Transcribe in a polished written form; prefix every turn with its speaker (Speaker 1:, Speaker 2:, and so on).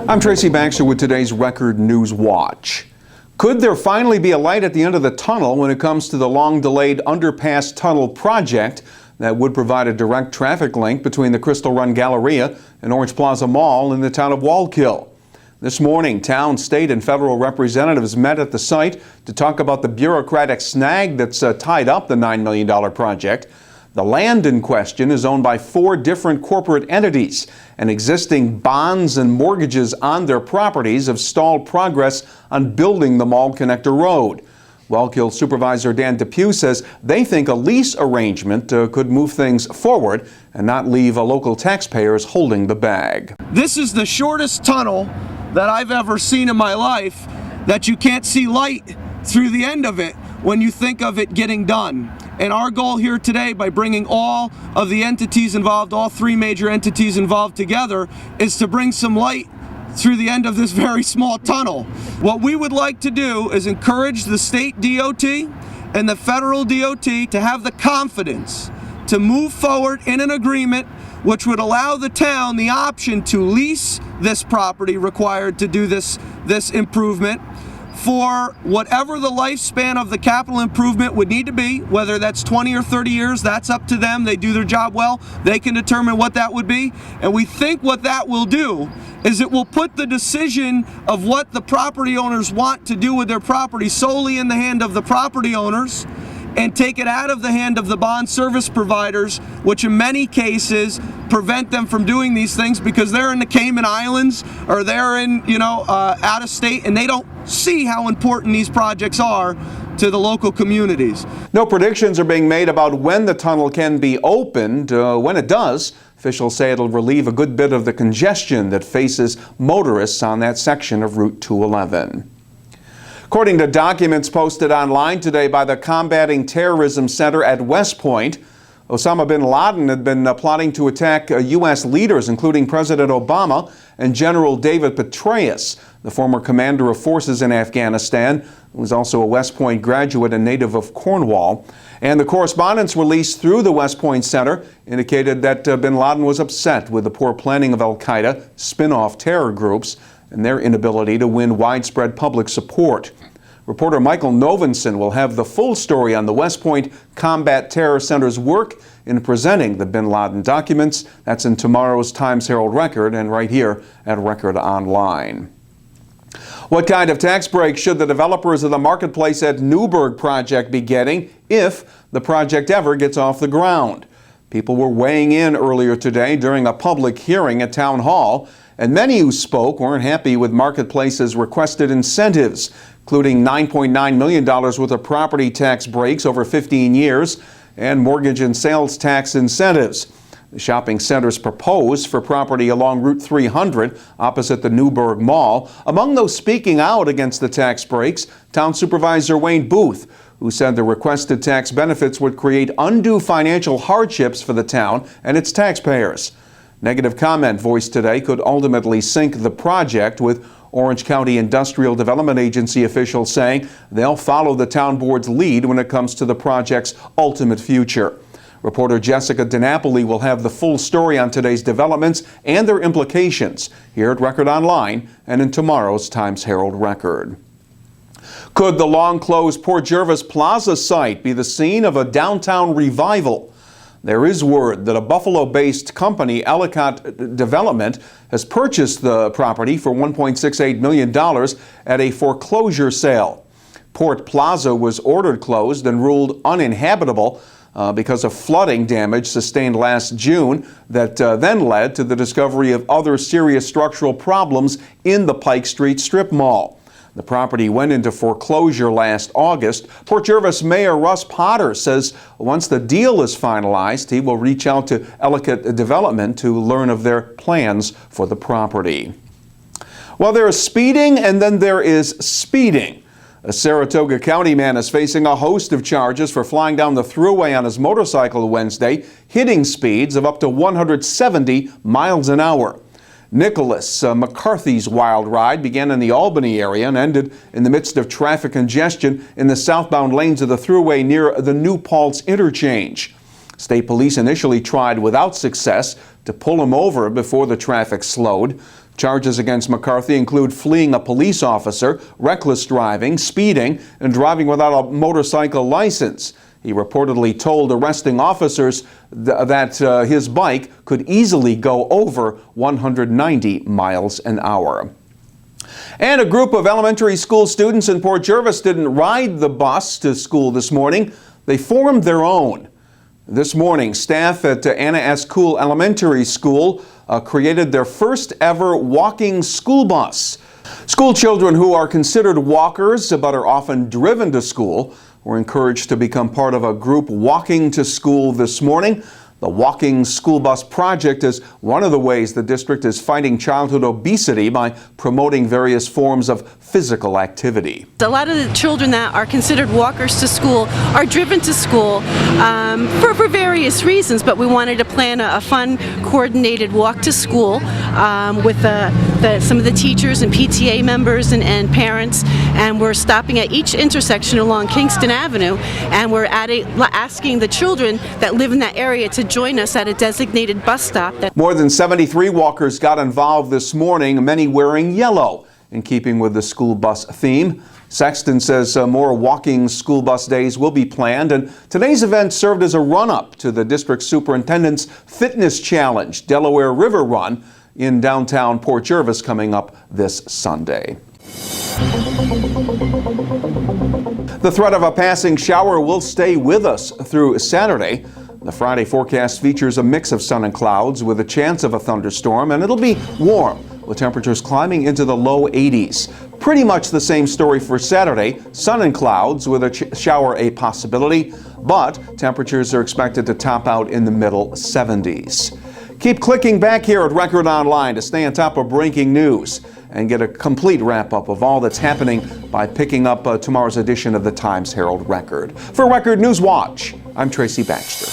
Speaker 1: I'm Tracy Baxter with today's Record Newswatch. Could there finally be a light at the end of the tunnel when it comes to the long-delayed underpass tunnel project that would provide a direct traffic link between the Crystal Run Galleria and Orange Plaza Mall in the town of Wallkill? This morning, town, state, and federal representatives met at the site to talk about the bureaucratic snag that's tied up the $9 million project. The land in question is owned by 4 different corporate entities, and existing bonds and mortgages on their properties have stalled progress on building the Mall Connector Road. Wallkill Supervisor Dan Depew says they think a lease arrangement could move things forward and not leave local taxpayers holding the bag.
Speaker 2: This is the shortest tunnel that I've ever seen in my life that you can't see light through the end of it when you think of it getting done. And our goal here today, by bringing all of the entities involved, all 3 major entities involved together, is to bring some light through the end of this very small tunnel. What we would like to do is encourage the state DOT and the federal DOT to have the confidence to move forward in an agreement which would allow the town the option to lease this property required to do this improvement for whatever the lifespan of the capital improvement would need to be, whether that's 20 or 30 years, that's up to them. They do their job well. They can determine what that would be. And we think what that will do is it will put the decision of what the property owners want to do with their property solely in the hand of the property owners, and take it out of the hand of the bond service providers, which in many cases prevent them from doing these things because they're in the Cayman Islands or they're in, out of state, and they don't see how important these projects are to the local communities.
Speaker 1: No predictions are being made about when the tunnel can be opened. When it does, officials say it'll relieve a good bit of the congestion that faces motorists on that section of Route 211. According to documents posted online today by the Combating Terrorism Center at West Point, Osama bin Laden had been plotting to attack U.S. leaders, including President Obama and General David Petraeus, the former commander of forces in Afghanistan, who was also a West Point graduate and native of Cornwall. And the correspondence released through the West Point Center indicated that bin Laden was upset with the poor planning of al-Qaeda, spin-off terror groups, and their inability to win widespread public support. Reporter Michael Novenson will have the full story on the West Point Combat Terror Center's work in presenting the bin Laden documents. That's in tomorrow's Times-Herald Record and right here at Record Online. What kind of tax break should the developers of the Marketplace at Newburgh project be getting if the project ever gets off the ground? People were weighing in earlier today during a public hearing at Town Hall, and many who spoke weren't happy with Marketplace's requested incentives, including $9.9 million worth of property tax breaks over 15 years and mortgage and sales tax incentives. The shopping center's proposed for property along Route 300 opposite the Newberg Mall. Among those speaking out against the tax breaks, Town Supervisor Wayne Booth, who said the requested tax benefits would create undue financial hardships for the town and its taxpayers. Negative comment voiced today could ultimately sink the project, with Orange County Industrial Development Agency officials saying they'll follow the town board's lead when it comes to the project's ultimate future. Reporter Jessica DiNapoli will have the full story on today's developments and their implications here at Record Online and in tomorrow's Times-Herald Record. Could the long-closed Port Jervis Plaza site be the scene of a downtown revival? There is word that a Buffalo-based company, Ellicott Development, has purchased the property for $1.68 million at a foreclosure sale. Port Plaza was ordered closed and ruled uninhabitable because of flooding damage sustained last June that then led to the discovery of other serious structural problems in the Pike Street Strip Mall. The property went into foreclosure last August. Port Jervis Mayor Russ Potter says once the deal is finalized, he will reach out to Ellicott Development to learn of their plans for the property. Well, there is speeding and then there is speeding. A Saratoga County man is facing a host of charges for flying down the thruway on his motorcycle Wednesday, hitting speeds of up to 170 miles an hour. Nicholas McCarthy's wild ride began in the Albany area and ended in the midst of traffic congestion in the southbound lanes of the thruway near the New Paltz interchange. State police initially tried without success to pull him over before the traffic slowed. Charges against McCarthy include fleeing a police officer, reckless driving, speeding, and driving without a motorcycle license. He reportedly told arresting officers that his bike could easily go over 190 miles an hour. And a group of elementary school students in Port Jervis didn't ride the bus to school this morning. They formed their own. This morning, staff at Anna S. Cool Elementary School created their first ever walking school bus. School children who are considered walkers but are often driven to school were encouraged to become part of a group walking to school this morning. The Walking School Bus Project is one of the ways the district is fighting childhood obesity by promoting various forms of physical activity.
Speaker 3: A lot of the children that are considered walkers to school are driven to school for various reasons, but we wanted to plan a fun, coordinated walk to school with some of the teachers and PTA members and parents, and we're stopping at each intersection along Kingston Avenue, and we're asking the children that live in that area to join us at a designated bus stop.
Speaker 1: More than 73 walkers got involved this morning, many wearing yellow, in keeping with the school bus theme. Sexton says more walking school bus days will be planned, and today's event served as a run-up to the district superintendent's fitness challenge, Delaware River Run, in downtown Port Jervis, coming up this Sunday. The threat of a passing shower will stay with us through Saturday. The Friday forecast features a mix of sun and clouds with a chance of a thunderstorm, and it'll be warm with temperatures climbing into the low 80s. Pretty much the same story for Saturday. Sun and clouds with a shower a possibility, but temperatures are expected to top out in the middle 70s. Keep clicking back here at Record Online to stay on top of breaking news and get a complete wrap-up of all that's happening by picking up tomorrow's edition of the Times-Herald Record. For Record Newswatch, I'm Tracy Baxter.